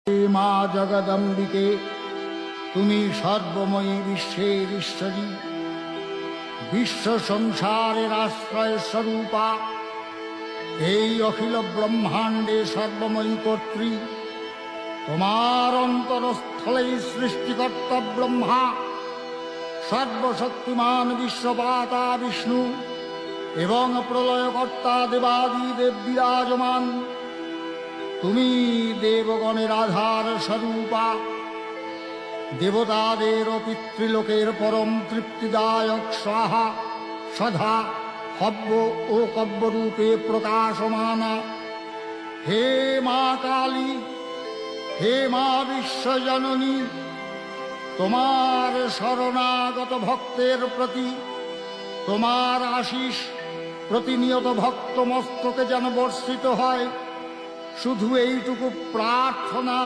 হে মা জগদম্বিকে, তুমি সর্বময়ী বিশ্বের ঈশ্বরী, বিশ্ব সংসারের আশ্রয় স্বরূপা, এই অখিল ব্রহ্মাণ্ডে সর্বময়ী কর্ত্রী। তোমার অন্তরস্থলেই সৃষ্টিকর্তা ব্রহ্মা, সর্বশক্তিমান বিশ্বপাতা বিষ্ণু এবং প্রলয়কর্তা দেবাদিদেব বিরাজমান। তুমি দেবগণের আধার স্বরূপা, দেবতাদের ও পিতৃলোকের পরম তৃপ্তিদায়ক স্বাহা সধা হব্য ও কব্যরূপে প্রকাশমানা। হে মা কালী, হে মা বিশ্বজননী, তোমার শরণাগত ভক্তের প্রতি তোমার আশিস প্রতিনিয়ত ভক্ত মস্তকে যেন বর্ষিত হয়, শুধু এইটুকু প্রার্থনা।